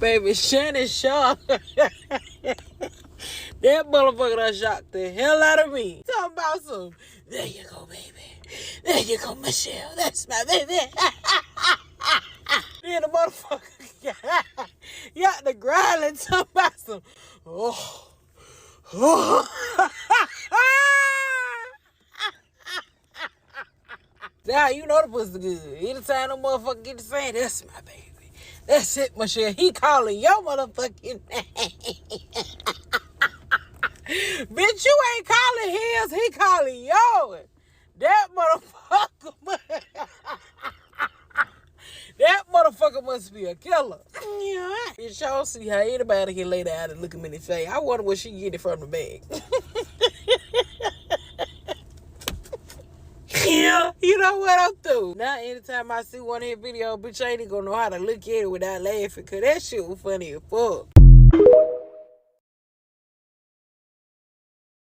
Baby, Shannon shocked. That motherfucker done shocked the hell out of me. Talking about some, there you go, baby. There you go, Michelle. That's my baby. Then the motherfucker got the growling. Talking about some, oh. Now you know the pussy good. Anytime the motherfucker get to saying, that's my baby. That's it, Michelle. He calling your motherfucking name. Bitch, you ain't calling his. He calling yours. That motherfucker. That motherfucker must be a killer. Yeah. Bitch, y'all see how anybody can lay down and look him in the face. I wonder where she get it from the bag. Yeah, you know what I'm through. Now, anytime I see one of his videos, bitch, I ain't gonna know how to look at it without laughing, because that shit was funny as fuck.